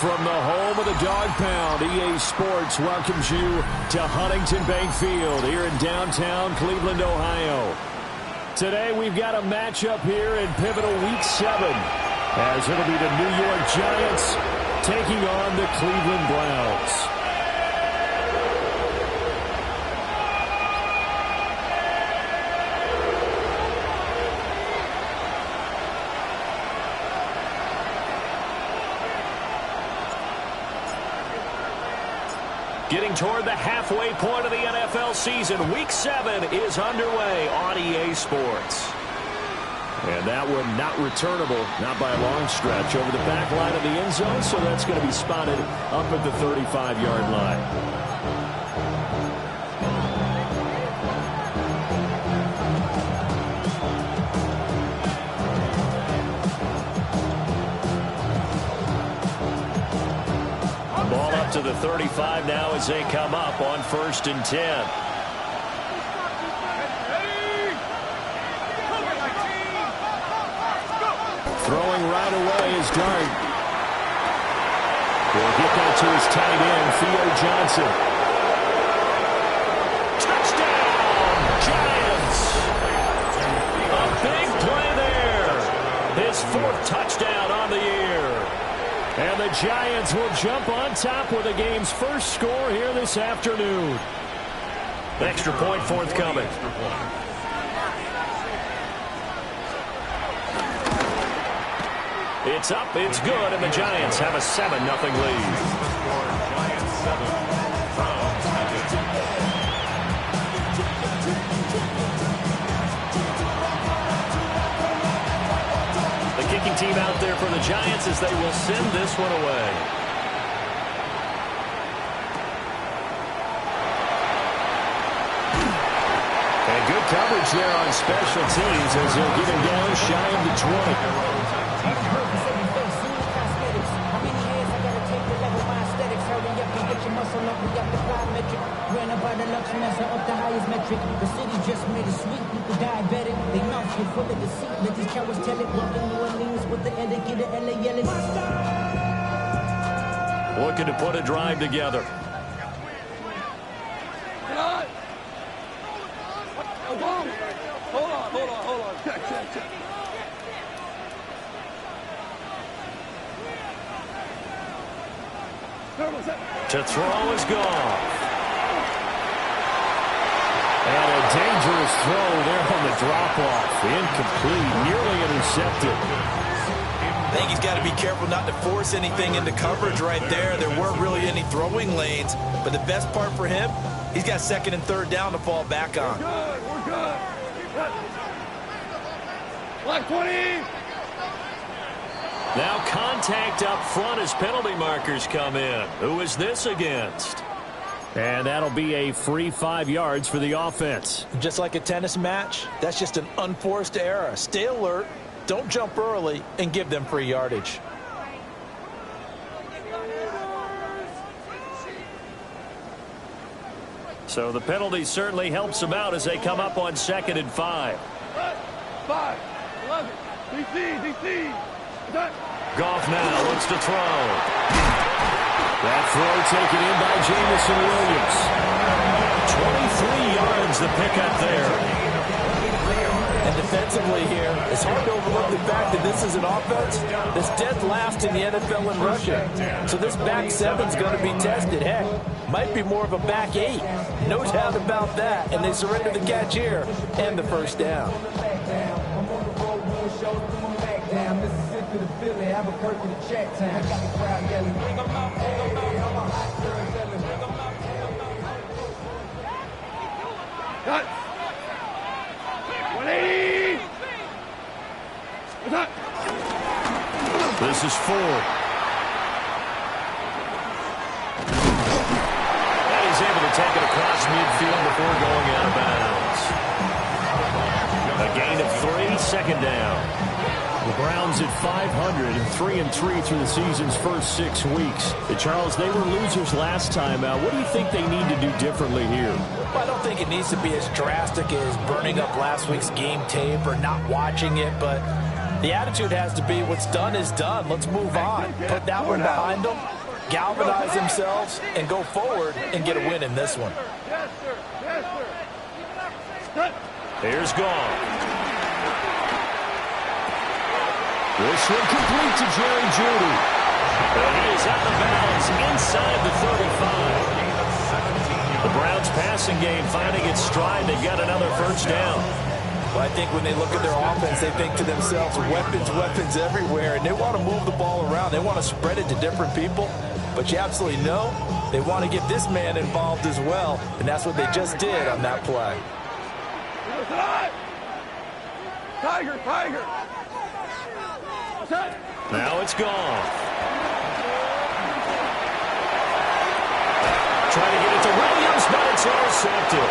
from the home of the Dog Pound, EA Sports welcomes you to Huntington Bank Field here in downtown Cleveland, Ohio. Today we've got a matchup here in pivotal Week 7, as it'll be the New York Giants taking on the Cleveland Browns. Getting toward the halfway point of the NFL season, Week 7 is underway on EA Sports. And that one not returnable, not by a long stretch, over the back line of the end zone, so that's going to be spotted up at the 35-yard line. To the 35 now as they come up on 1st and 10. Throwing right away is Dart. Will get that to his tight end, Theo Johnson. Touchdown, Giants! A big play there. His 4th touchdown on the year. And the Giants will jump on top with the game's first score here this afternoon. Extra point forthcoming. It's up, it's good, and the Giants have a 7-0 lead. Team out there for the Giants as they will send this one away. And good coverage there on special teams as they'll get him down shy of the 20. Up the highest metric. The city just made a sweet. People diabetic. They mouth you full of deceit. Let these cowards tell it. Welcome New Orleans with the etiquette of LA yelling. Looking to put a drive together. Hold on. Check. To throw is gone. And a dangerous throw there on the drop-off. Incomplete, nearly intercepted. I think he's got to be careful not to force anything into coverage right there. There weren't really any throwing lanes, but the best part for him, he's got 2nd and 3rd down to fall back on. We're good. Black 20. Now contact up front as penalty markers come in. Who is this against? And that'll be a free 5 yards for the offense. Just like a tennis match, that's just an unforced error. Stay alert, don't jump early, and give them free yardage. So the penalty certainly helps them out as they come up on 2nd and 5. 5, 11, DC. Goff now looks to throw. That throw taken in by Jamison Williams. 23 yards the pickup there. And defensively here, it's hard to overlook the fact that this is an offense that's dead last in the NFL in rushing. So this back 7's going to be tested. Heck, might be more of a back 8. No doubt about that. And they surrender the catch here and the first down. To the Philly, Albuquerque to check time. Got the crowd yelling, bring them out, bring them out. I'm a hot girl yelling, bring them out, bring them out. Cut. 180. What's up? This is 4. And he's able to take it across midfield before going out of bounds. A gain of 3, 2nd down. The Browns at 500 and 3-3 through the season's first 6 weeks. Charles, they were losers last time out. What do you think they need to do differently here? Well, I don't think it needs to be as drastic as burning up last week's game tape or not watching it, but The attitude has to be what's done is done. Let's move on. Put that one behind them, galvanize themselves, and go forward and get a win in this one. Yes, sir. Yes, sir. Here's Gone. This one complete to Jerry Jeudy. And he is at the bounds inside the 35. The Browns passing game finding its stride. They've got another first down. Well, I think when they look at their offense, they think to themselves, weapons, weapons everywhere, and they want to move the ball around. They want to spread it to different people, but you absolutely know they want to get this man involved as well, and that's what they just did on that play. Tiger, Tiger. Now it's Gone. Trying to get it to Williams, but it's intercepted.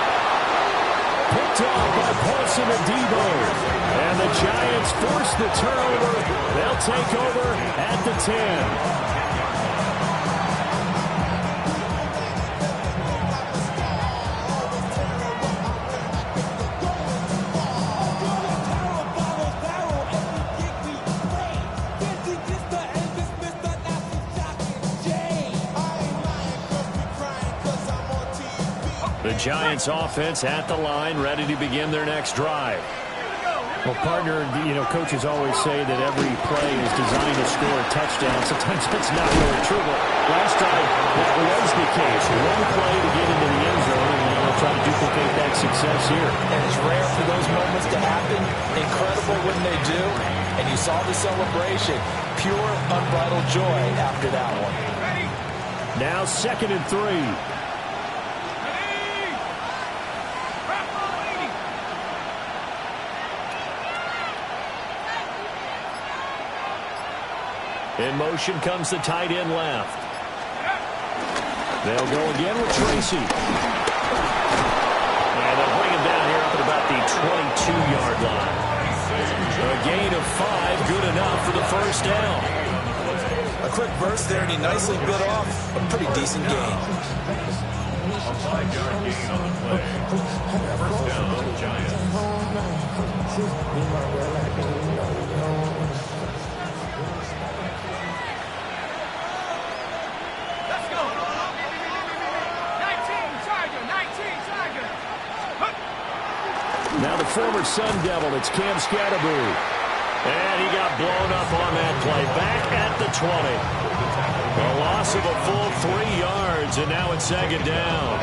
Picked off by Paulson Adebo. And the Giants force the turnover. They'll take over at the 10. The Giants offense at the line, ready to begin their next drive. Well, partner, coaches always say that every play is designed to score a touchdown. Sometimes that's not really true, but last time that was the case. One play to get into the end zone, and they'll try to duplicate that success here. And it's rare for those moments to happen. Incredible when they do. And you saw the celebration. Pure, unbridled joy after that one. Now 2nd and 3. In motion comes the tight end left. They'll go again with Tracy. And they'll bring him down here up at about the 22-yard line. A gain of 5, good enough for the first down. A quick burst there, and he nicely bit off a pretty decent gain. First down, Giants. Now the former Sun Devil, it's Cam Scatterbury. And he got blown up on that play. Back at the 20. A loss of a full 3 yards, and now it's 2nd down.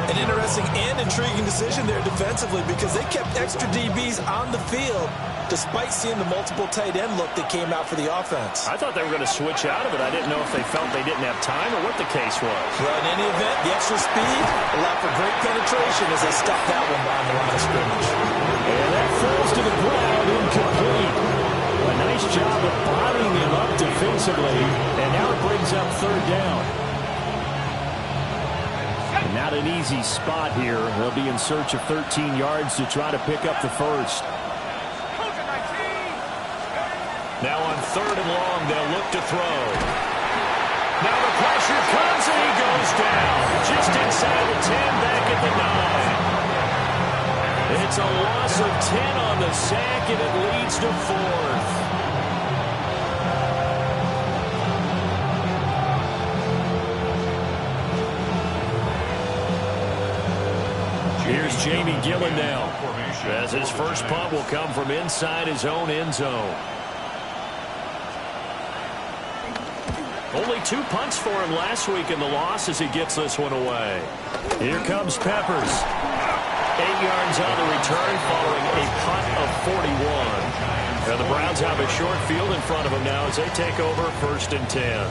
An interesting and intriguing decision there defensively because they kept extra DBs on the field despite seeing the multiple tight end look that came out for the offense. I thought they were going to switch out of it. I didn't know if they felt they didn't have time or what the case was. Well, in any event, the extra speed allowed for great penetration as they stopped that one down the line of scrimmage. And that falls to the ground, incomplete. A nice job of bodying him up defensively, and now it brings up 3rd down. And not an easy spot here. They'll be in search of 13 yards to try to pick up the first. Now on 3rd and long, they'll look to throw. Now the pressure comes, and he goes down. Just inside the 10, back at the 9. It's a loss of 10 on the sack, and it leads to 4th. Here's Jamie Gillandale, as his first punt will come from inside his own end zone. Only 2 punts for him last week in the loss as he gets this one away. Here comes Peppers. 8 yards on the return following a punt of 41. And the Browns have a short field in front of them now as they take over 1st and 10.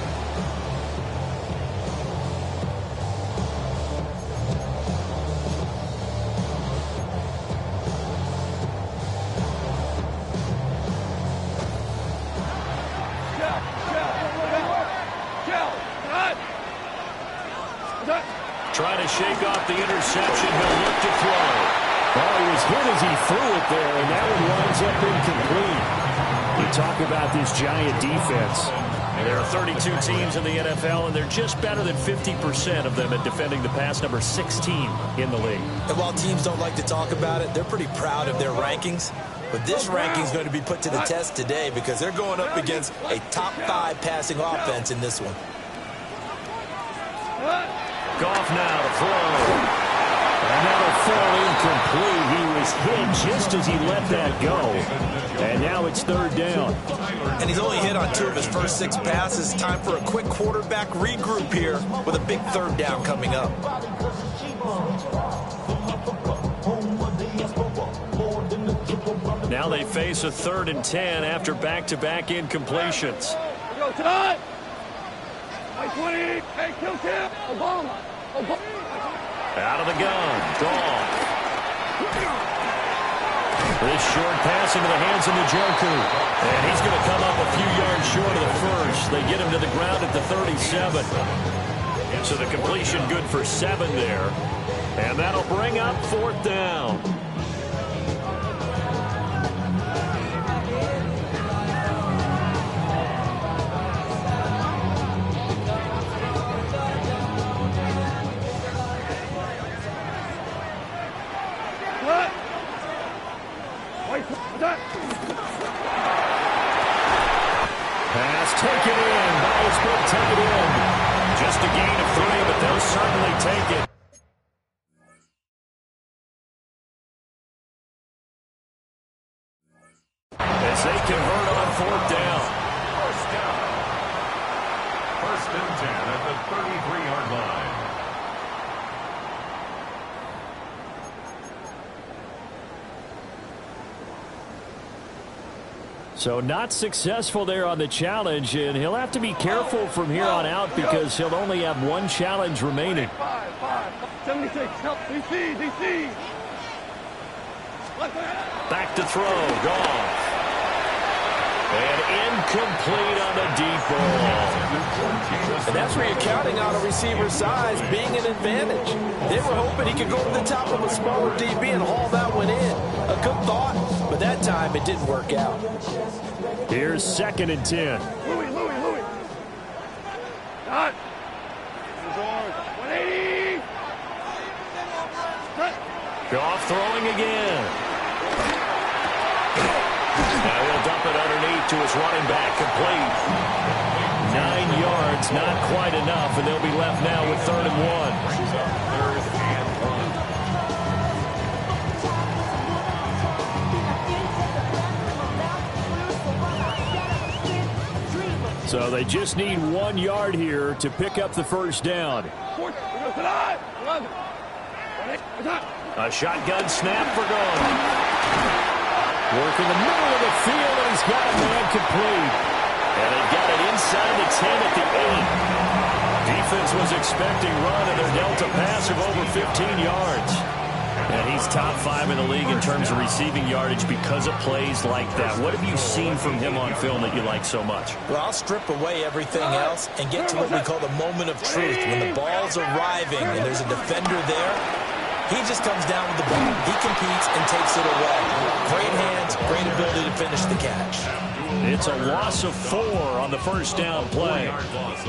Trying to shake off the interception. He'll look to throw. Oh, he was hit as he threw it there, and that one winds up incomplete. You talk about this Giant defense. There are 32 teams in the NFL, and they're just better than 50% of them at defending the pass, number 16 in the league. And while teams don't like to talk about it, they're pretty proud of their rankings. But this ranking is going to be put to the test today because they're going up against a top 5 passing offense in this one. Goff now to throw. And that'll fall incomplete. He was hit just as he let that go. And now it's third down. And he's only hit on 2 of his first 6 passes. Time for a quick quarterback regroup here with a big third down coming up. Now they face a 3rd and 10 after back-to-back incompletions. Go tonight. 20. Hey, kill Kim. Obama. Out of the gun. Goff. This short pass into the hands of Njoku. And he's going to come up a few yards short of the first. They get him to the ground at the 37. So the completion good for 7 there. And that'll bring up 4th down. Pass taken in. Miles Book take it in. Just a gain of 3, but they'll certainly take it. As they convert on 4th down. First and 10 at the 33-yard line. So not successful there on the challenge, and he'll have to be careful from here on out because he'll only have 1 challenge remaining. 76. Help. DC. Back to throw. Goff. And incomplete on the deep ball. And that's where you're counting on a receiver's size being an advantage. They were hoping he could go to the top of a smaller DB and haul that one in. A good thought, but that time it didn't work out. Here's 2nd and 10. Louis. Dot. 180. Goff throwing again. Now he'll dump it underneath to his running back, complete. 9 yards, not quite enough, and they'll be left now with 3rd and 1. So they just need 1 yard here to pick up the first down. A shotgun snap for Goff. Work in the middle of the field, and he's got a man complete. And they've got it inside the 10 at the 8. Defense was expecting run, and they're dealt a pass of over 15 yards. And he's top 5 in the league in terms of receiving yardage because of plays like that. What have you seen from him on film that you like so much? Well, I'll strip away everything else and get to what we call the moment of truth. When the ball's arriving and there's a defender there, he just comes down with the ball. He competes and takes it away. Great hands, great ability to finish the catch. It's a loss of 4 on the first down play.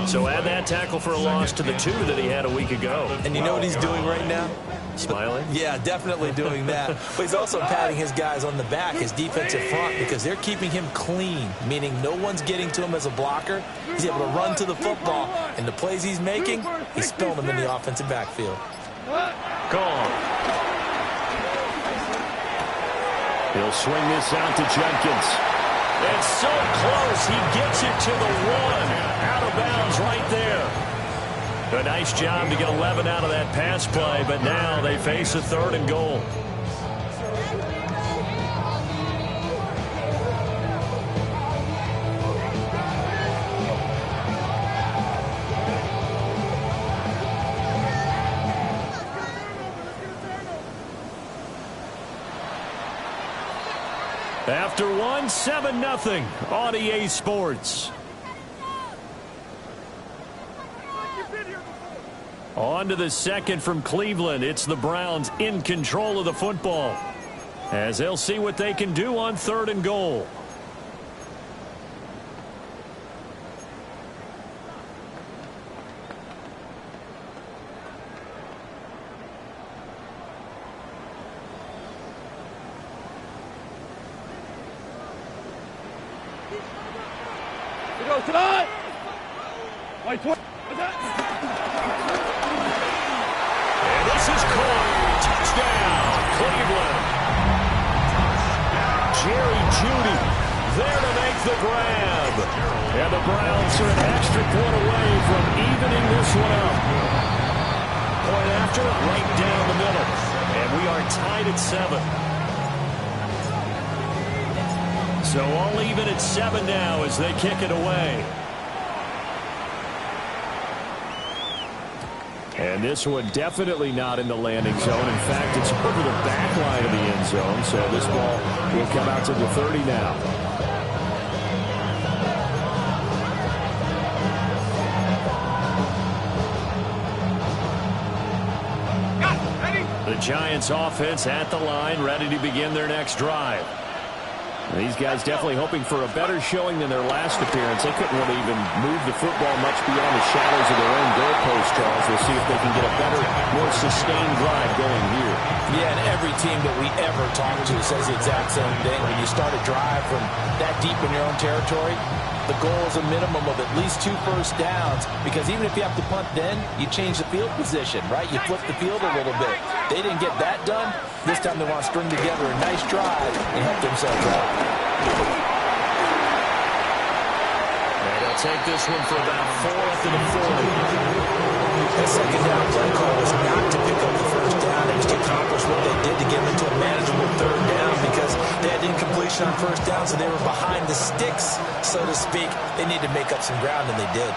So add that tackle for a loss to the 2 that he had a week ago. And you know what he's doing right now? Smiling? Yeah, definitely doing that. But he's also patting his guys on the back, his defensive front, because they're keeping him clean, meaning no one's getting to him as a blocker. He's able to run to the football, and the plays he's making, he's spilling them in the offensive backfield. Gone. He'll swing this out to Jenkins. It's so close, he gets it to the 1. Out of bounds right there. A nice job to get 11 out of that pass play, but now they face a 3rd and goal. After 1, 7-0 on EA Sports. On to the 2nd from Cleveland. It's the Browns in control of the football, as they'll see what they can do on 3rd and goal. go tonight. Wait, what? And this is caught. Touchdown, Cleveland. Jerry Jeudy there to make the grab. And the Browns are an extra point away from evening this one up. Point after, right down the middle. And we are tied at 7. So all even at 7 now as they kick it away. And this one definitely not in the landing zone. In fact, it's over the back line of the end zone. So this ball will come out to the 30 now. The Giants offense at the line, ready to begin their next drive. These guys definitely hoping for a better showing than their last appearance. They couldn't really even move the football much beyond the shadows of their own goalpost, Charles. We'll see if they can get a better, more sustained drive going here. Yeah, and every team that we ever talk to says the exact same thing. When you start a drive from that deep in your own territory, the goal is a minimum of at least 2 first downs, because even if you have to punt then, you change the field position, right? You flip the field a little bit. They didn't get that done. This time they want to string together a nice drive and help themselves out. And they'll take this one for about 4 up to the 40. The second down play call was not to pick up the first down. It was to accomplish what they did to get them into a manageable third down, because they had incompletion on first down, so they were behind the sticks, so to speak. They needed to make up some ground, and they did.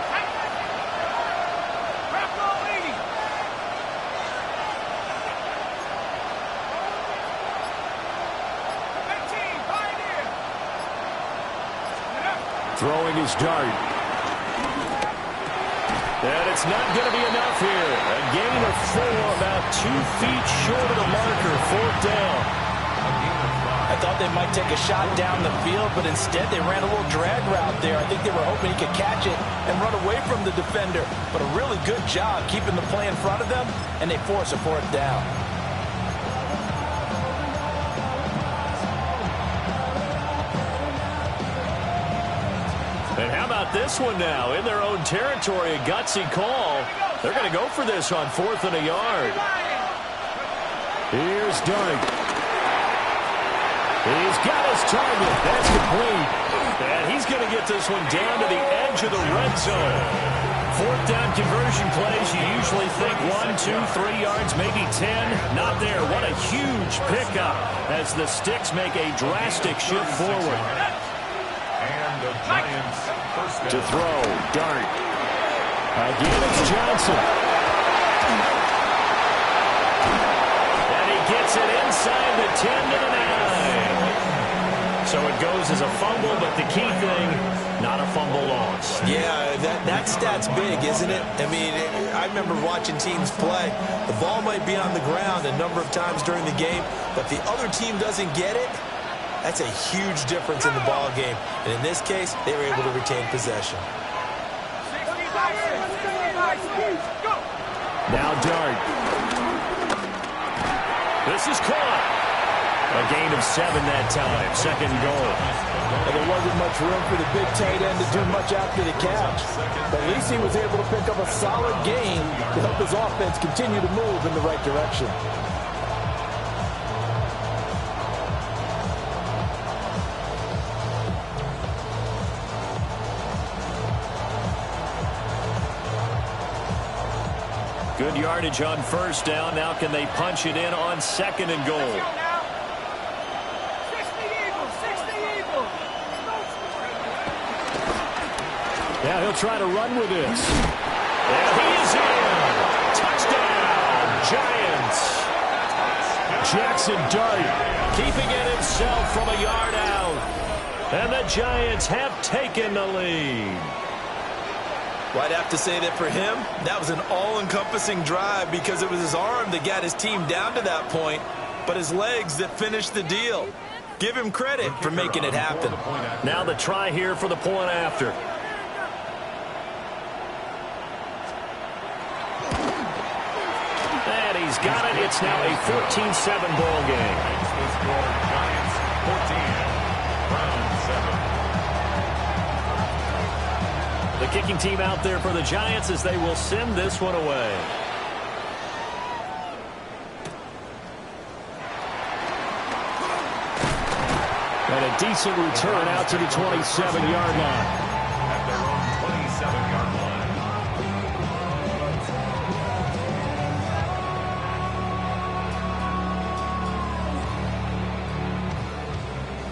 Throwing his dart. And it's not going to be enough here. A gain of 4, about 2 feet short of the marker. 4th down. I thought they might take a shot down the field, but instead they ran a little drag route there. I think they were hoping he could catch it and run away from the defender. But a really good job keeping the play in front of them, and they force a 4th down. And how about this one now? In their own territory, a gutsy call. They're going to go for this on 4th and a yard. Here's Dart. He's got his target. That's complete. And he's going to get this one down to the edge of the red zone. 4th down conversion plays, you usually think 1, 2, 3 yards, maybe 10. Not there. What a huge pickup as the Sticks make a drastic shift forward. And the Giants first down. To throw, Dart. Again, it's Johnson. And he gets it inside the 10 to the 9. So it goes as a fumble, but the key thing, not a fumble loss. Yeah, that stat's big, isn't it? I mean, I remember watching teams play. The ball might be on the ground a number of times during the game, but the other team doesn't get it. That's a huge difference in the ball game. And in this case, they were able to retain possession. Now Dart. This is caught. A gain of 7 that time. 2nd goal. And there wasn't much room for the big tight end to do much after the catch. But at least he was able to pick up a solid gain to help his offense continue to move in the right direction. Good yardage on 1st down. Now can they punch it in on 2nd and goal? Now he'll try to run with this. And he's in. Touchdown, Giants. Jackson Dart keeping it himself from a yard out. And the Giants have taken the lead. Well, I'd have to say that for him, that was an all-encompassing drive, because it was his arm that got his team down to that point, but his legs that finished the deal. Give him credit for making it happen. Now the try here for the point after. And he's got it. It's now a 14-7 ball game. Giants 14, Browns 7. The kicking team out there for the Giants as they will send this one away. And a decent return out to the 27-yard line. At their own 27-yard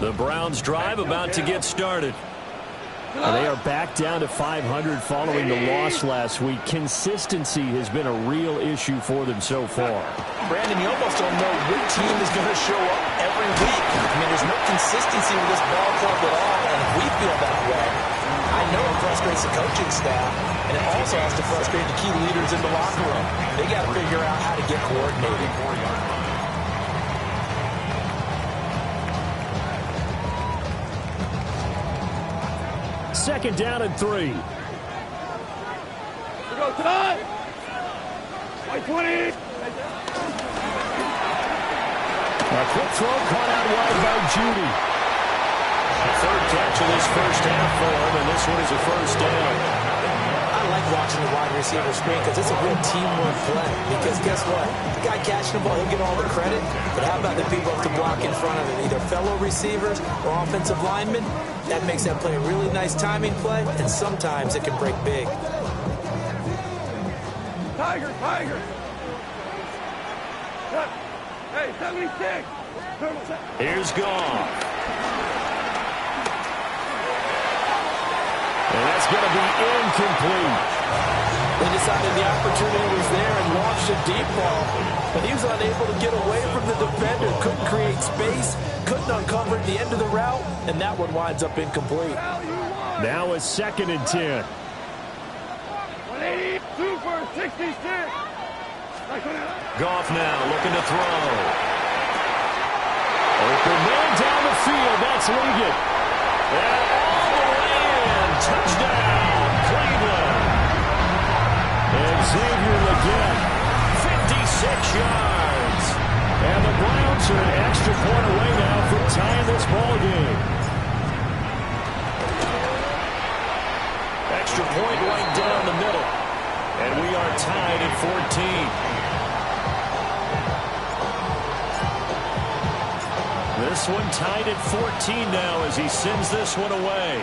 line. The Browns drive about to get started. They are back down to 500 following the loss last week. Consistency has been a real issue for them so far. Brandon, you almost don't know which team is going to show up every week. I mean, there's no consistency with this ball club at all, and if we feel that way, I know it frustrates the coaching staff, and it also has to frustrate the key leaders in the locker room. They got to figure out how to get coordinated. Second down and 3. We go tonight. White 20. A quick throw caught out wide by Judy. Third catch of this first half for him, and this one is a first down. I like watching the wide receiver screen because it's a real teamwork play. Because guess what? The guy catching the ball, he'll get all the credit. But how about the people up to block in front of him, either fellow receivers or offensive linemen? That makes that play a really nice timing play, and sometimes it can break big. Tiger, Tiger. Hey, 76. Here's Goff. And that's going to be incomplete. They decided the opportunity was there and launched a deep ball, but he was unable to get away from the defender, couldn't create space, couldn't uncover at the end of the route, and that one winds up incomplete. Now a 2nd and 10. 182 for 66. Goff now looking to throw. Open man down the field. That's Liggett. And all the way in. Touchdown, Cleveland. And Xavier Liggett, 56 yards. And the Browns are an extra point away now from tying this ball game. Extra point right down the middle. And we are tied at 14. This one tied at 14 now as he sends this one away.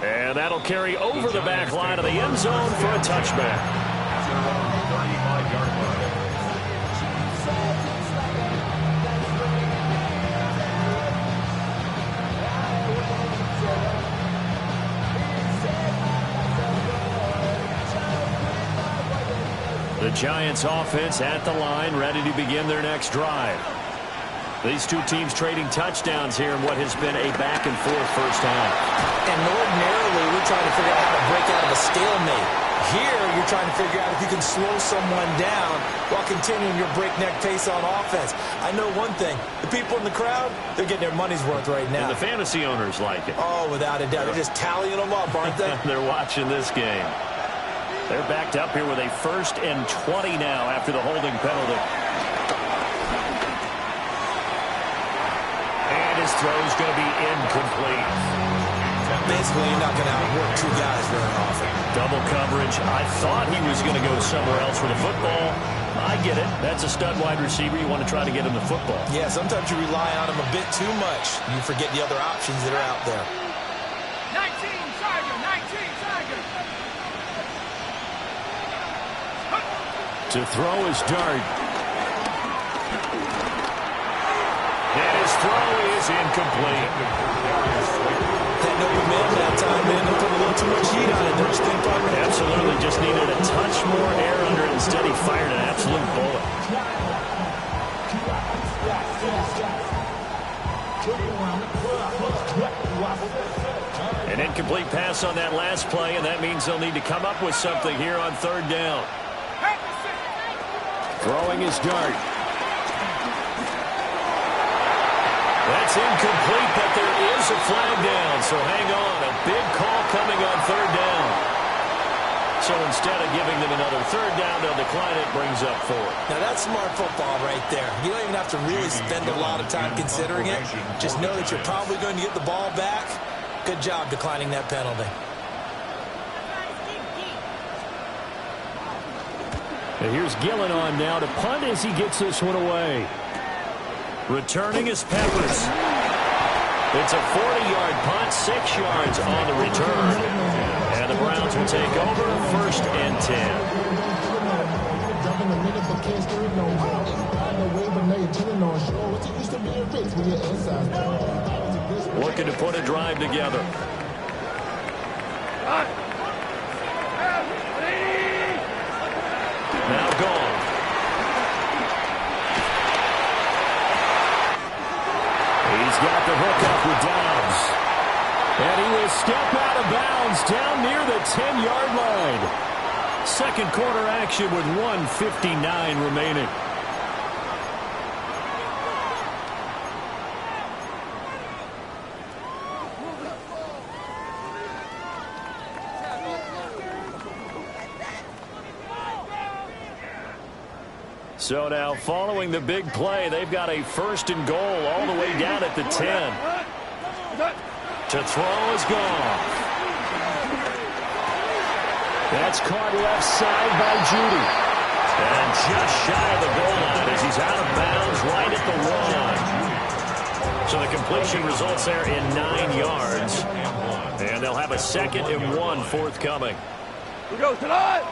And that'll carry over the back line of the end zone for a touchback. At their own 35-yard line. The Giants offense at the line, ready to begin their next drive. These two teams trading touchdowns here in what has been a back-and-forth first half. And ordinarily, we're trying to figure out how to break out of a stalemate. Here, you're trying to figure out if you can slow someone down while continuing your breakneck pace on offense. I know one thing. The people in the crowd, they're getting their money's worth right now. And the fantasy owners like it. Oh, without a doubt. They're just tallying them up, aren't they? They're watching this game. They're backed up here with a 1st and 20 now after the holding penalty. And his throw's going to be incomplete. Basically, you're not going to outwork two guys very often. Double coverage. I thought he was going to go somewhere else for the football. I get it. That's a stud wide receiver. You want to try to get him the football. Yeah, sometimes you rely on him a bit too much. You forget the other options that are out there. 19 Tiger, 19 Tiger. To throw is Dart. And his throw is incomplete. That open man that time, man, they put a little too much heat on it. Don't you think, Parker? Absolutely. Just needed a touch more air under it. Instead, he fired an absolute bullet. An incomplete pass on that last play, and that means they'll need to come up with something here on 3rd down. Throwing is Dart. That's incomplete, but there is a flag down, so hang on. A big call coming on 3rd down. So instead of giving them another 3rd down, they'll decline it, brings up 4. Now, that's smart football right there. You don't even have to really spend a lot of time considering it. Just know that you're probably going to get the ball back. Good job declining that penalty. And here's Gillen on now to punt as he gets this one away. Returning is Peppers. It's a 40-yard punt, 6 yards on the return. And the Browns will take over, 1st and 10. Looking to put a drive together. Now gone. He's got the hook up with Dobbs. And he will step out of bounds down near the 10-yard line. Second quarter action with 1:59 remaining. So now, following the big play, they've got a 1st and goal all the way down at the 10. To throw is gone. That's caught left side by Judy. And just shy of the goal line as he's out of bounds right at the 1. So the completion results there in 9 yards. And they'll have a 2nd and 1 forthcoming. We go tonight.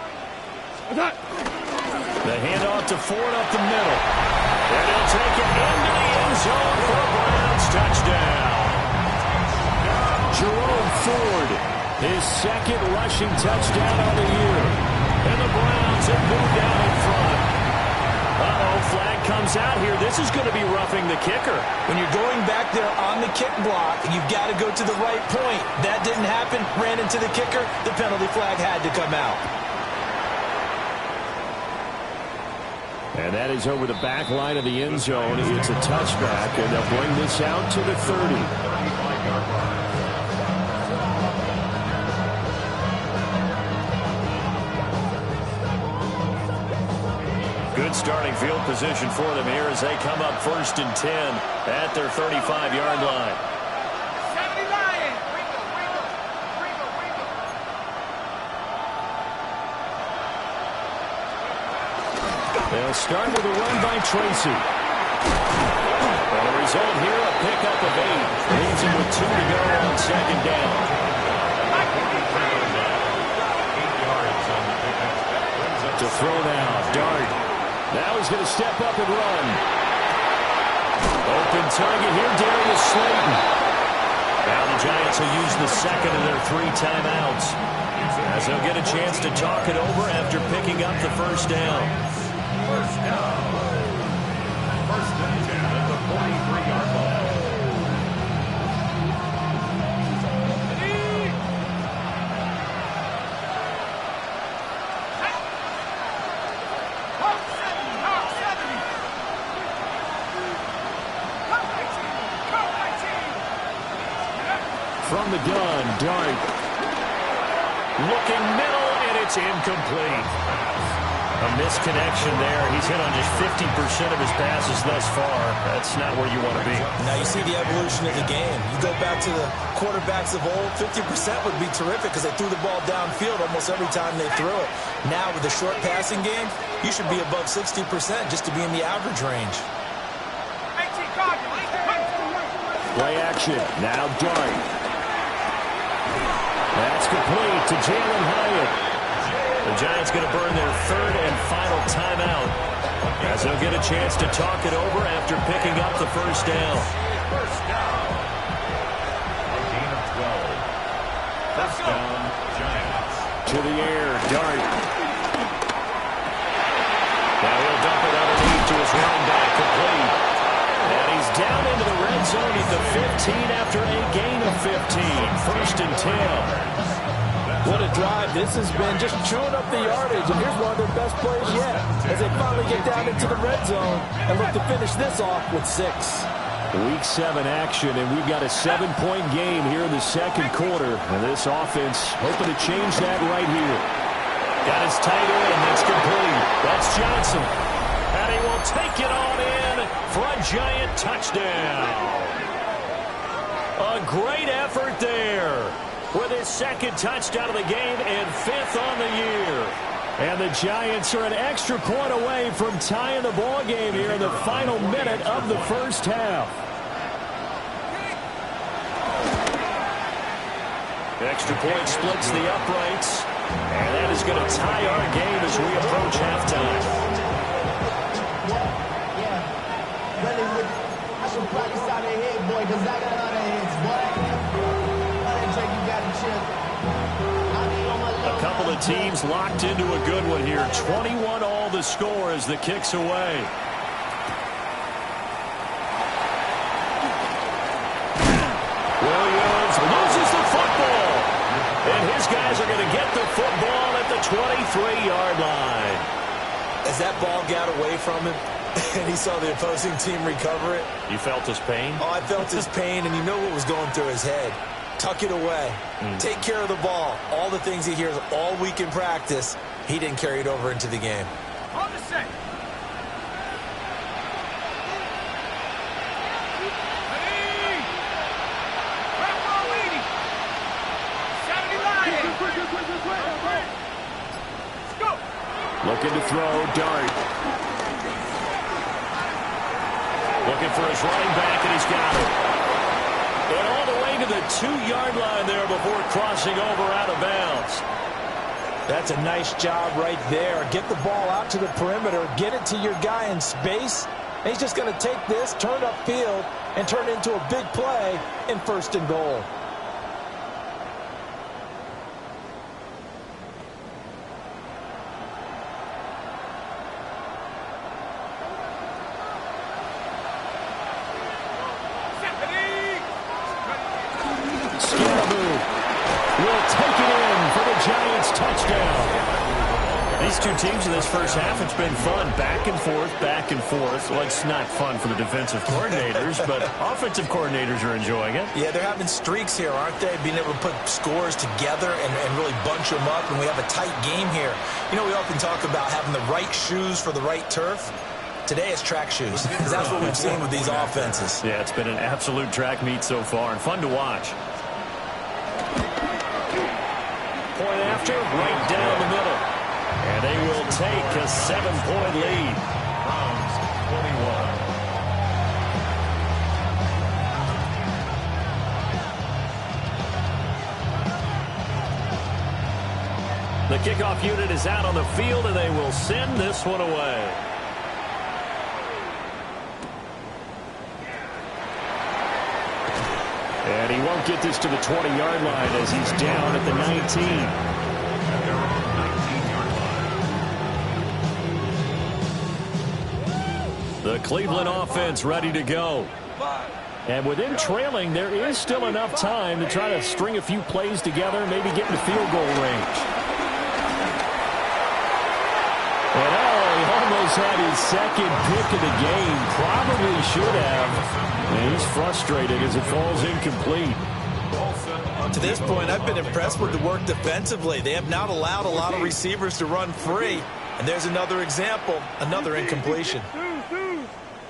The handoff to Ford up the middle. And he'll take it into the end zone for a Browns touchdown. Jerome Ford, his 2nd rushing touchdown on the year. And the Browns have moved down in front. Flag comes out here. This is going to be roughing the kicker. When you're going back there on the kick block, you've got to go to the right point. That didn't happen. Ran into the kicker. The penalty flag had to come out. And that is over the back line of the end zone. It's a touchback, and they'll bring this out to the 30. Good starting field position for them here as they come up 1st and 10 at their 35-yard line. They'll start with a run by Tracy. And the result here, a pickup of 8. Leaves him with 2 to go on 2nd down. To throw now, Dart. Now he's going to step up and run. Open target here, Darius Slayton. Now the Giants will use the 2nd of their 3 timeouts, as they'll get a chance to talk it over after picking up the 1st down. 1st down. 1st and 10 at the 43-yard line. From the gun, Dart. Looking middle, and it's incomplete. A misconnection there. He's hit on just 50% of his passes thus far. That's not where you want to be. Now you see the evolution of the game. You go back to the quarterbacks of old, 50% would be terrific because they threw the ball downfield almost every time they threw it. Now with the short passing game, you should be above 60% just to be in the average range. Play action. Now Dart. That's complete to Jalen Hyatt. The Giants going to burn their 3rd and final timeout as they'll get a chance to talk it over after picking up the 1st down. 1st down. A gain of 12. 1st down, Giants. To the air, Dart. Now he'll dump it underneath to his running back, complete. And he's down into the red zone at the 15 after a gain of 15. 1st and 10. What a drive this has been, just chewing up the yardage, and here's one of their best plays yet as they finally get down into the red zone and look to finish this off with 6. Week 7 action, and we've got a 7-point game here in the 2nd quarter, and this offense hoping to change that right here. Got his tight end, that's complete. That's Johnson, and he will take it on in for a Giant touchdown. A A great effort there with his second touchdown of the game and 5th on the year. And the Giants are an extra point away from tying the ball game here in the final minute of the first half. Extra point splits the uprights, and that is going to tie our game as we approach halftime. Yeah, running with, I should practice out of head, boy, because I got other heads, boy. You got a chip. A couple of teams locked into a good one here. 21 all the score as the kick's away. Williams loses the football. And his guys are going to get the football at the 23-yard line. As that ball got away from him and he saw the opposing team recover it. You felt his pain? Oh, I felt his pain, and you know what was going through his head. Tuck it away. Take care of the ball. All the things he hears all week in practice, he didn't carry it over into the game. On the set. Ready. Right ball leading. Saturday Lion. Let's go. Looking to throw, Dart. Looking for his running back, and he's got it. And all the way to the 2-yard line there before crossing over out of bounds. That's a nice job right there. Get the ball out to the perimeter, get it to your guy in space, and he's just going to take this, turn upfield, and turn it into a big play in 1st and goal. These two teams in this first half, it's been fun. Back and forth, back and forth. Well, it's not fun for the defensive coordinators, but offensive coordinators are enjoying it. Yeah, they're having streaks here, aren't they? Being able to put scores together and really bunch them up, and we have a tight game here. You know, we often talk about having the right shoes for the right turf. Today it's track shoes, because that's what we've seen with these offenses. Yeah, it's been an absolute track meet so far, and fun to watch. Point after, right down the middle. And they will take a 7-point lead. Browns 21. The kickoff unit is out on the field, and they will send this one away. And he won't get this to the 20-yard line as he's down at the 19. The Cleveland offense ready to go. And with him trailing, there is still enough time to try to string a few plays together, maybe get into field goal range. And he almost had his second pick of the game. Probably should have. And he's frustrated as it falls incomplete. To this point, I've been impressed with the work defensively. They have not allowed a lot of receivers to run free. And there's another example, another incompletion.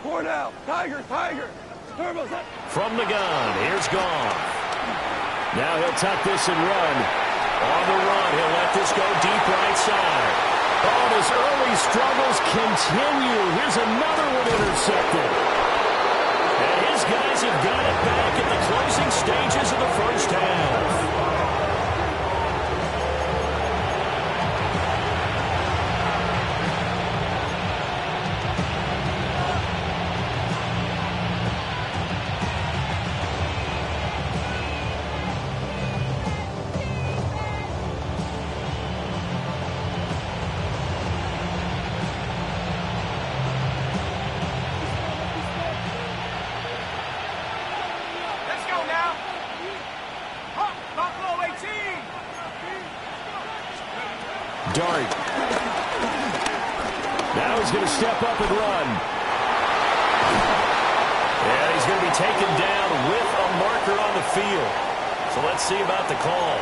Port out. Tiger. Turbo's up. From the gun, here's Goff. Now he'll tuck this and run. On the run, he'll let this go deep right side. Oh, his early struggles continue. Here's another one intercepted. And his guys have got it back at the closing stages of the first half. Dart. Now he's going to step up and run. And he's going to be taken down with a marker on the field. So let's see about the call.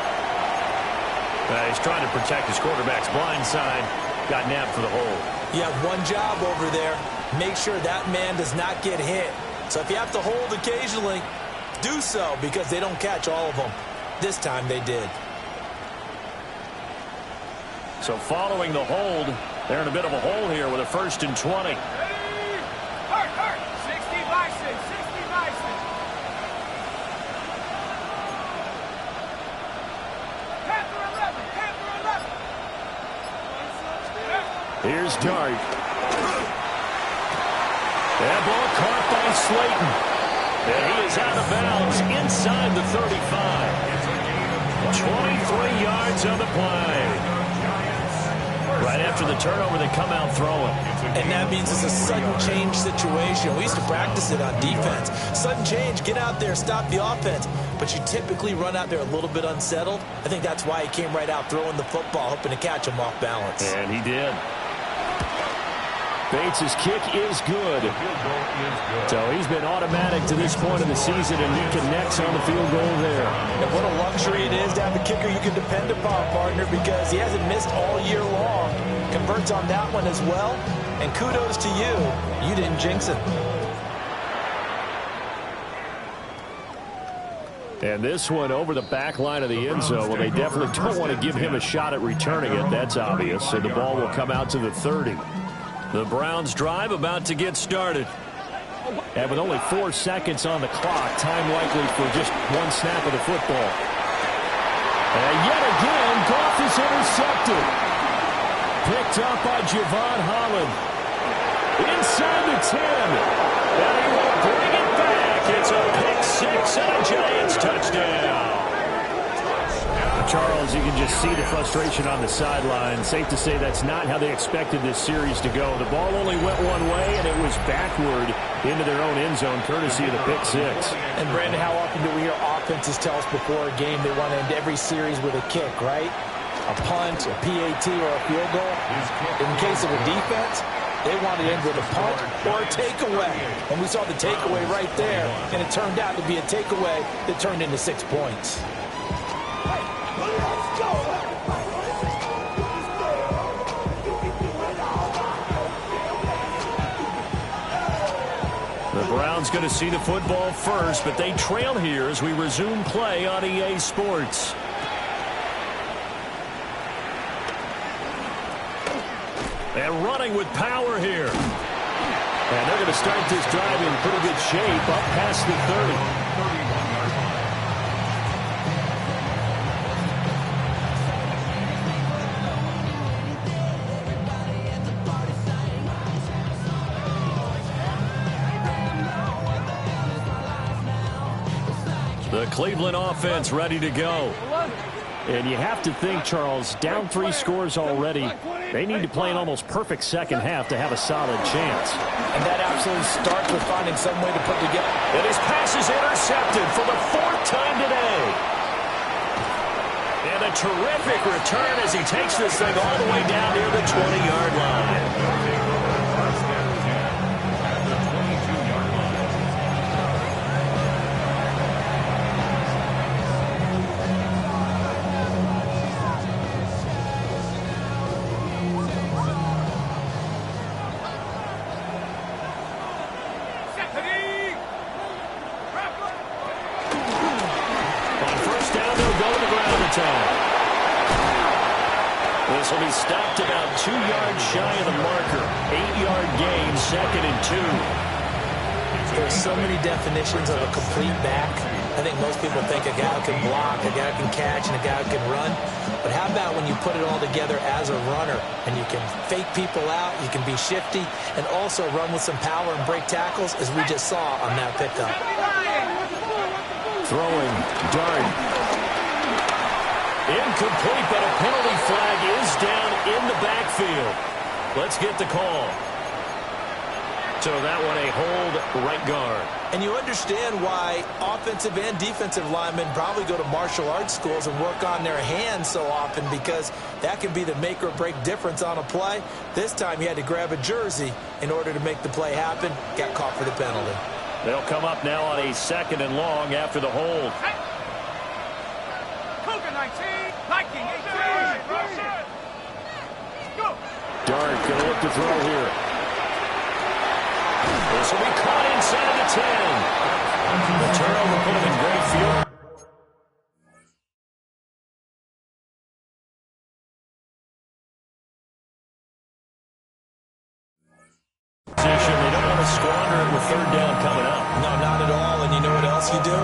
He's trying to protect his quarterback's blind side. Got nabbed for the hold. You have one job over there. Make sure that man does not get hit. So if you have to hold occasionally, do so because they don't catch all of them. This time they did. So following the hold, they're in a bit of a hole here with a 1st and 20. Hurt. 60 Bison. 60 Bison. Panther 11. Here's Dart. That ball caught by Slayton. And he is out of bounds inside the 35. 23 yards on the play. Right after the turnover, they come out throwing. And that means it's a sudden change situation. We used to practice it on defense. Sudden change, get out there, stop the offense. But you typically run out there a little bit unsettled. I think that's why he came right out throwing the football, hoping to catch him off balance. And he did. Bates' kick is good. So he's been automatic to this point of the season, and he connects on the field goal there. And what a luxury it is to have a kicker you can depend upon, partner, because he hasn't missed all year long. Converts on that one as well. And kudos to you. You didn't jinx it. And this one over the back line of the end zone. Well, they definitely don't want to give him a shot at returning it. That's obvious. So the ball will come out to the 30. The Browns drive about to get started. And with only 4 seconds on the clock, time likely for just one snap of the football. And yet again, Goff is intercepted. Picked up by Javon Holland. Inside the 10. And he will bring it back. It's a pick 6 and a Giants touchdown. Charles, you can just see the frustration on the sideline. Safe to say that's not how they expected this series to go. The ball only went one way, and it was backward into their own end zone, courtesy of the pick 6. And, Brandon, how often do we hear offenses tell us before a game they want to end every series with a kick, right? A punt, a PAT, or a field goal. In the case of a defense, they want to end with a punt or a takeaway. And we saw the takeaway right there, and it turned out to be a takeaway that turned into 6 points. The Browns going to see the football first, but they trail here as we resume play on EA Sports. And running with power here. And they're going to start this drive in pretty good shape up past the 30. The Cleveland offense ready to go. And you have to think, Charles, down 3 scores already. They need to play an almost perfect second half to have a solid chance. And that absolutely starts with finding some way to put together. And his pass is intercepted for the 4th time today. And a terrific return as he takes this thing all the way down near the 20-yard line. This will be stopped about 2 yards shy of the marker. 8-yard gain, 2nd and 2. There's so many definitions of a complete back. I think most people think a guy who can block, a guy who can catch, and a guy who can run. But how about when you put it all together as a runner and you can fake people out, you can be shifty, and also run with some power and break tackles, as we just saw on that pickup. Throwing, Dart. Incomplete, but a penalty flag is down in the backfield. Let's get the call. So that one a hold right guard. And you understand why offensive and defensive linemen probably go to martial arts schools and work on their hands so often, because that can be the make or break difference on a play. This time he had to grab a jersey in order to make the play happen. Got caught for the penalty. They'll come up now on a 2nd and long after the hold. Cougar 19, Viking 18. Go. Dart going to look to throw here. This will be caught inside the 10. The turnover put him in great field. They don't want to squander it with third down coming up. No, not at all. And you know what else you do?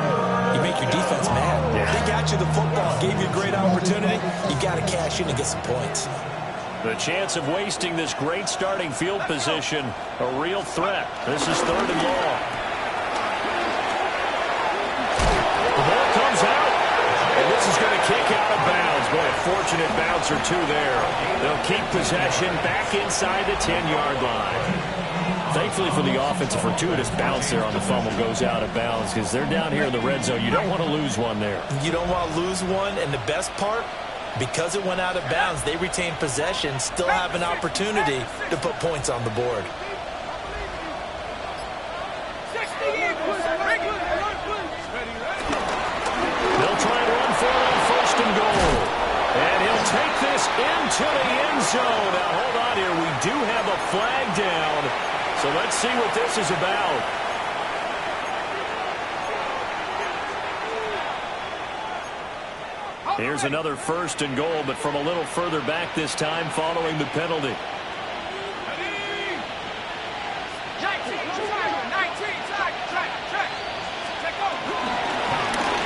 You make your defense mad. Yeah. They got you the football, gave you a great opportunity. You got to cash in and get some points. The chance of wasting this great starting field position, a real threat. This is third and long. The ball comes out, and this is going to kick out of bounds. Boy, a fortunate bounce or two there. They'll keep possession back inside the 10-yard line. Thankfully for the offense, a fortuitous bounce there on the fumble goes out of bounds because they're down here in the red zone. You don't want to lose one there. You don't want to lose one, and the best part, because it went out of bounds, they retain possession, still have an opportunity to put points on the board. They'll try and run for it on first and goal. And he'll take this into the end zone. Now, hold on here. We do have a flag down. So let's see what this is about. Here's another first and goal, but from a little further back this time following the penalty.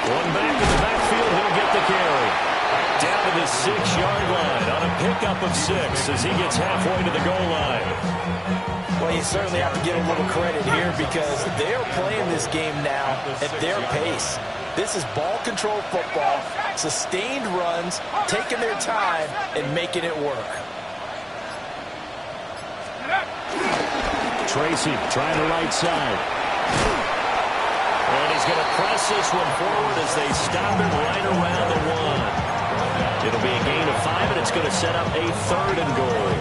One back in the backfield, he'll get the carry. Down to the 6-yard line on a pickup of 6 as he gets halfway to the goal line. Well, you certainly have to give a little credit here because they are playing this game now at their pace. This is ball control football, sustained runs, taking their time and making it work. Tracy trying the right side. And he's going to press this one forward as they stop it right around the 1. It'll be a gain of 5, and it's going to set up a third and goal.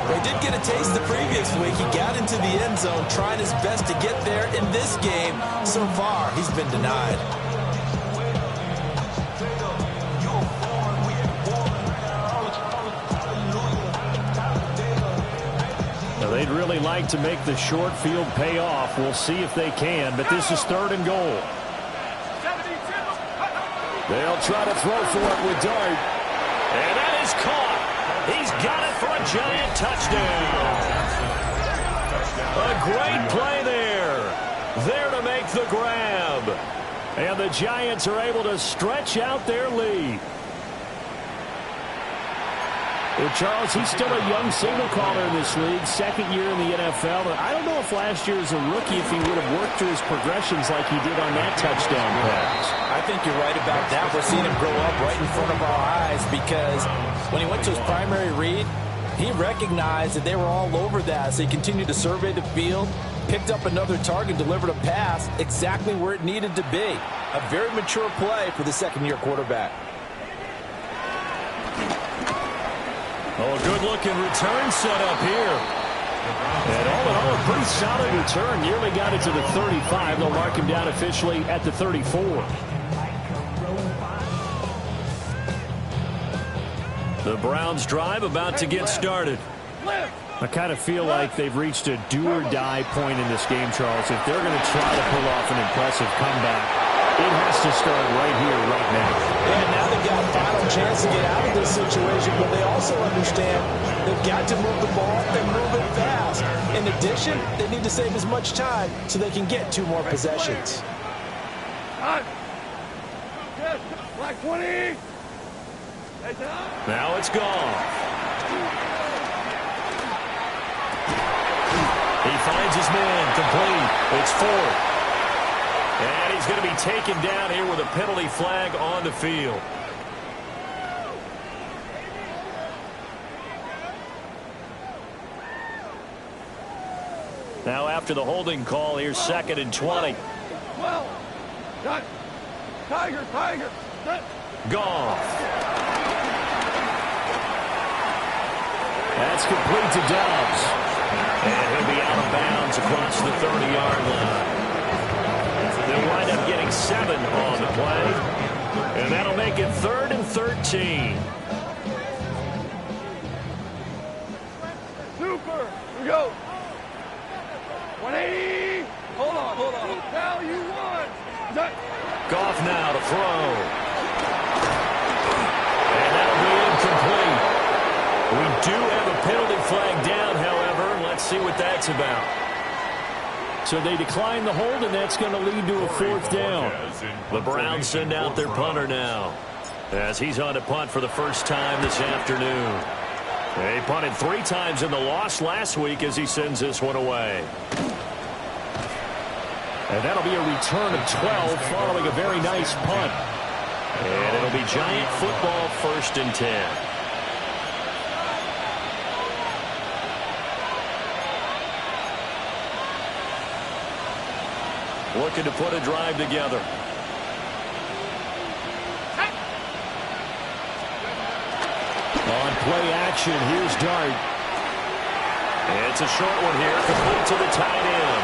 He did get a taste the previous week. He got into the end zone trying his best to get there. In this game, so far, he's been denied. Now, they'd really like to make the short field pay off. We'll see if they can, but this is third and goal. They'll try to throw for it with Dart. And that is caught. He's got it for a giant touchdown. A great play there. There to make the grab. And the Giants are able to stretch out their lead. Well, Charles, he's still a young signal caller in this league, second year in the NFL. But I don't know if last year as a rookie if he would have worked through his progressions like he did on that touchdown pass. I think you're right about that. We're seeing him grow up right in front of our eyes because when he went to his primary read, he recognized that they were all over that. So he continued to survey the field, picked up another target, delivered a pass exactly where it needed to be. A very mature play for the second-year quarterback. Oh, a good-looking return set up here. And all in all, a pretty solid return. Nearly got it to the 35. They'll mark him down officially at the 34. The Browns drive about to get started. I kind of feel like they've reached a do-or-die point in this game, Charles. If they're going to try to pull off an impressive comeback, it has to start right here, right now. And now they've got a final chance to get out of this situation, but they also understand they've got to move the ball and move it fast. In addition, they need to save as much time so they can get 2 more possessions. Black 20. Now it's gone. He finds his man complete. It's 4th. And he's going to be taken down here with a penalty flag on the field. Now after the holding call, here's 2nd and 20. 12. Tiger. Goff. That's complete to Dobbs. And he'll be out of bounds across the 30-yard line. They'll wind up getting 7 on the play. And that'll make it 3rd and 13. Super. Here we go. 180. throw. And that'll be incomplete. We do have a penalty flag down, however. Let's see what that's about. So they decline the hold, and that's going to lead to a fourth down. The Browns send out their punter now, as he's on to punt for the first time this afternoon. They punted 3 times in the loss last week as he sends this one away. And that'll be a return of 12 following a very nice punt. And it'll be Giant football, 1st and 10. Looking to put a drive together. On play action, here's Dart. It's a short one here, complete to the tight end.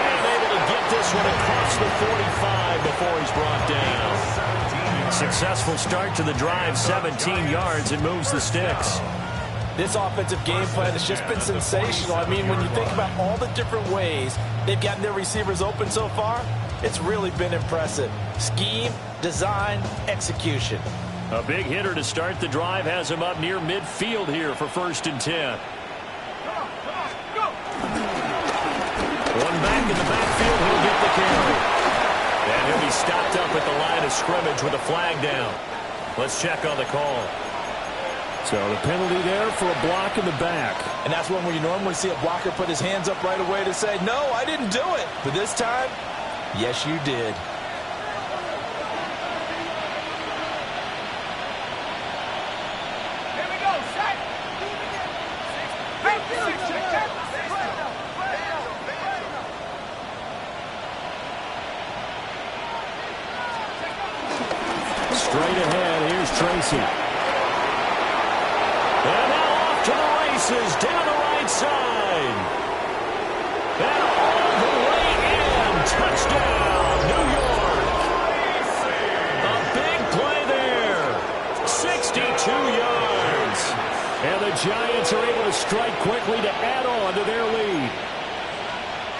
And able to get this one across the 45 before he's brought down. Successful start to the drive, 17 yards, and moves the sticks. This offensive game plan has just been sensational. I mean, when you think about all the different ways they've gotten their receivers open so far, it's really been impressive. Scheme, design, execution. A big hitter to start the drive has him up near midfield here for 1st and 10. One back in the backfield, he'll get the carry. And he'll be stopped up at the line of scrimmage with a flag down. Let's check on the call. So the penalty there for a block in the back. And that's one where you normally see a blocker put his hands up right away to say, no, I didn't do it. But this time, yes, you did. Here we go, set. Straight ahead, here's Tracy. And now off to the races, down the right side. And all the way in. Touchdown, New York. A big play there. 62 yards. And the Giants are able to strike quickly to add on to their lead.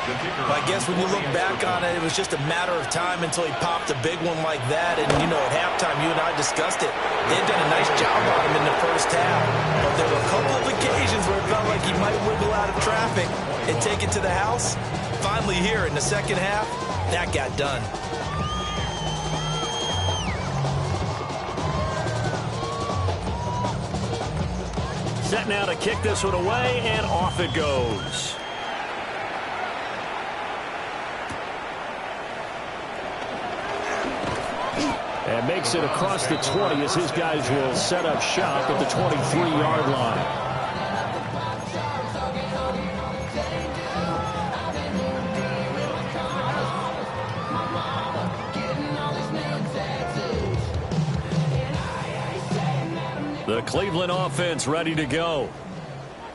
I guess when you look back on it, it was just a matter of time until he popped a big one like that. And, you know, at halftime, you and I discussed it. They'd done a nice job on him in the first half. But there were a couple of occasions where it felt like he might wiggle out of traffic and take it to the house. Finally here in the second half, that got done. Set now to kick this one away, and off it goes. And makes it across the 20 as his guys will set up shop at the 23-yard line. The Cleveland offense ready to go.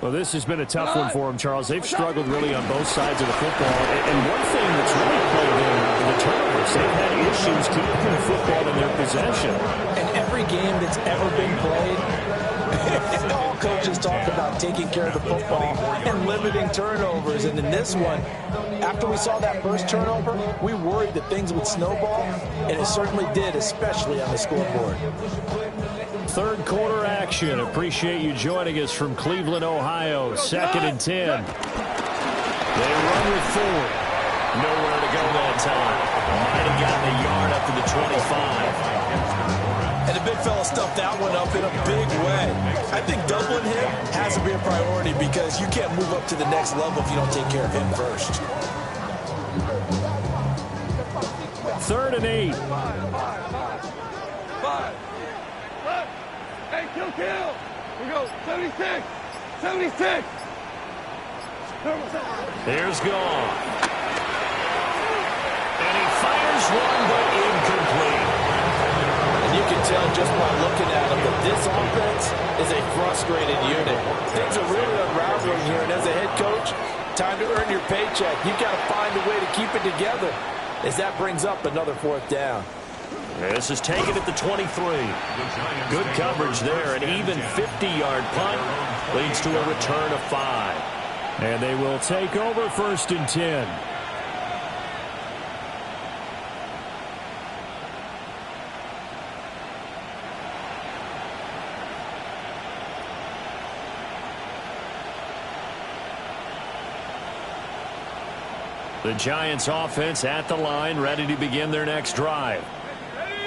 Well, this has been a tough one for them, Charles. They've struggled really on both sides of the football. And one thing that's really played in the turnovers, they've had issues keeping the football in their possession. And every game that's ever been played, all coaches talk about taking care of the football and limiting turnovers. And in this one, after we saw that first turnover, we worried that things would snowball, and it certainly did, especially on the scoreboard. Third quarter action. Appreciate you joining us from Cleveland, Ohio. 2nd and 10. They run with 4. Nowhere to go that time. Might have gotten a yard up to the 25. And the big fella stuffed that one up in a big way. I think doubling him has to be a priority because you can't move up to the next level if you don't take care of him first. 3rd and 8. 5. Hey, kill. We go. 76. 76. There's Goff. And he fires one, but incomplete. And you can tell just by looking at him that this offense is a frustrated unit. Things are really unraveling here, and as a head coach, time to earn your paycheck. You've got to find a way to keep it together as that brings up another 4th down. This is taken at the 23. Good coverage there. An even 50-yard punt leads to a return of 5. And they will take over 1st and 10. The Giants offense at the line, ready to begin their next drive.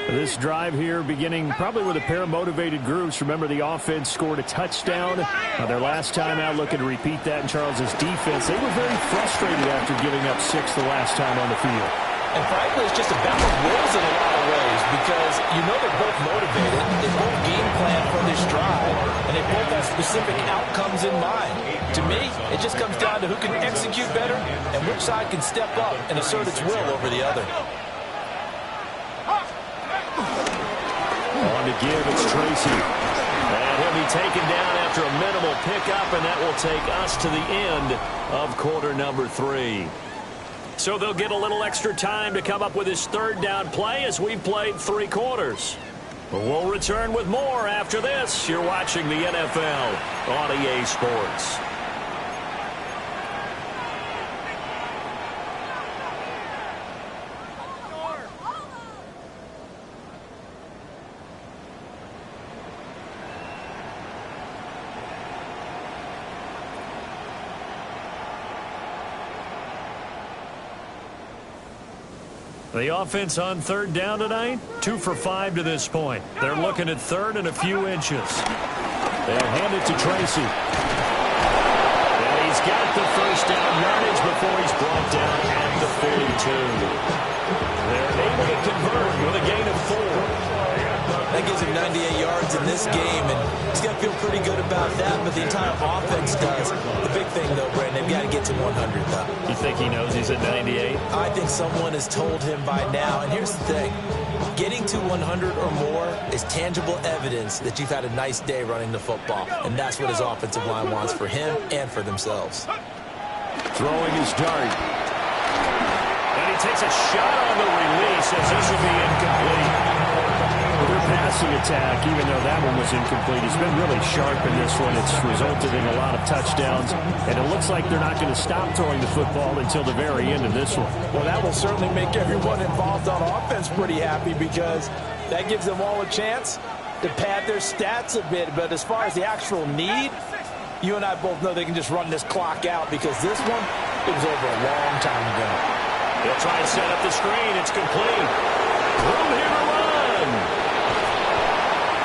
This drive here beginning probably with a pair of motivated groups. Remember, the offense scored a touchdown. Their last time out, looking to repeat that in Charles's defense. They were very frustrated after giving up 6 the last time on the field. And frankly, it's just a battle of wills in a lot of ways because you know they're both motivated. They both game plan for this drive, and they both have specific outcomes in mind. To me, it just comes down to who can execute better and which side can step up and assert its will over the other. On to give, it's Tracy. And he'll be taken down after a minimal pickup, and that will take us to the end of quarter number 3. So they'll get a little extra time to come up with his third down play as we've played 3 quarters. But we'll return with more after this. You're watching the NFL on EA Sports. The offense on third down tonight, 2 for 5 to this point. They're looking at third and a few inches. They'll hand it to Tracy. And he's got the first down yardage before he's brought down at the 42. They're able to convert with a gain of 4. That gives him 98 yards in this game, and he's got to feel pretty good about that, but the entire offense does. The big thing, though, Brandon, they've got to get to 100, though. You think he knows he's at 98? I think someone has told him by now, and here's the thing. Getting to 100 or more is tangible evidence that you've had a nice day running the football, and that's what his offensive line wants for him and for themselves. Throwing his dart. And he takes a shot on the release as this will be incomplete. Their passing attack, even though that one was incomplete, has been really sharp in this one. It's resulted in a lot of touchdowns, and it looks like they're not going to stop throwing the football until the very end of this one. Well, that will certainly make everyone involved on offense pretty happy because that gives them all a chance to pad their stats a bit. But as far as the actual need, you and I both know they can just run this clock out because this one, it was over a long time ago. They'll try and set up the screen. It's complete. Room here to run.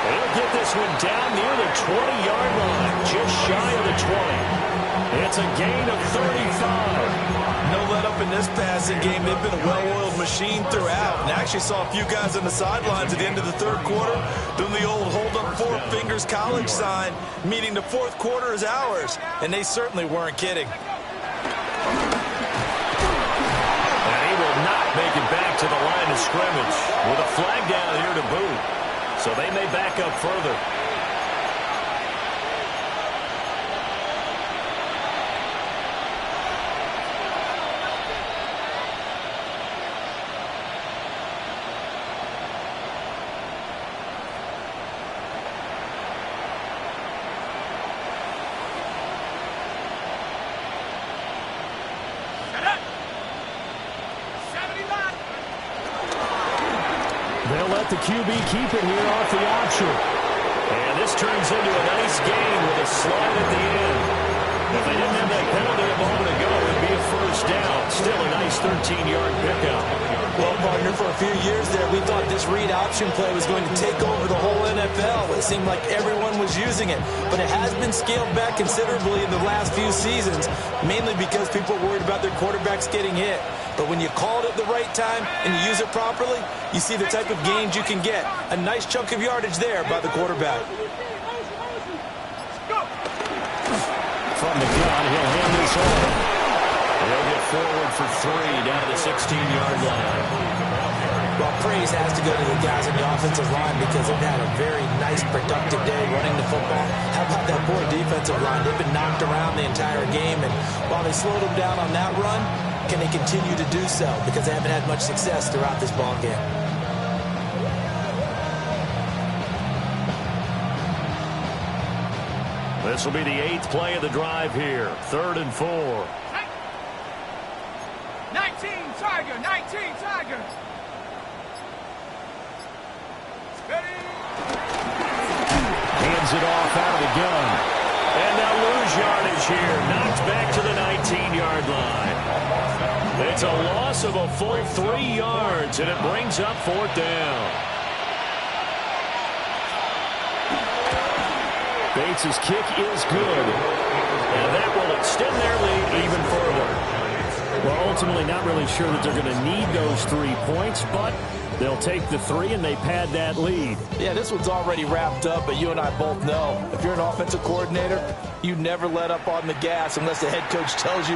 They'll get this one down near the 20-yard line, just shy of the 20. It's a gain of 35. No let up in this passing game. They've been a well-oiled machine throughout. And I actually saw a few guys on the sidelines at the end of the third quarter doing the old hold-up 4 fingers college sign, meaning the fourth quarter is ours. And they certainly weren't kidding. And he will not make it back to the line of scrimmage with a flag down here to boot. So they may back up further. They'll let the QB keep it here off the option. And this turns into a nice gain with a slide at the end. If they didn't have that penalty a moment ago, it'd be a first down. Still a nice 13-yard pickup. Well, partner, for a few years there, we thought this read option play was going to take over the whole NFL. It seemed like everyone was using it. But it has been scaled back considerably in the last few seasons, mainly because people are worried about their quarterbacks getting hit. But when you call it at the right time and you use it properly, you see the type of gains you can get. A nice chunk of yardage there by the quarterback. From the gun, he'll hand this off. They'll get forward for 3 down to the 16-yard line. Well, praise has to go to the guys on the offensive line because they've had a very nice, productive day running the football. How about that poor defensive line? They've been knocked around the entire game, and while they slowed them down on that run, can they continue to do so? Because they haven't had much success throughout this ball game. This will be the 8th play of the drive here. 3rd and 4. 19 Tiger, 19 Tiger. Ready? Hands it off out of the gun. And they'll lose yardage here. Knocked back to the 19-yard line. It's a loss of a full 3 yards, and it brings up 4th down. Bates' kick is good, and that will extend their lead even further. Well, ultimately not really sure that they're going to need those 3 points, but they'll take the 3 and they pad that lead. Yeah, this one's already wrapped up, but you and I both know if you're an offensive coordinator, you never let up on the gas unless the head coach tells you to.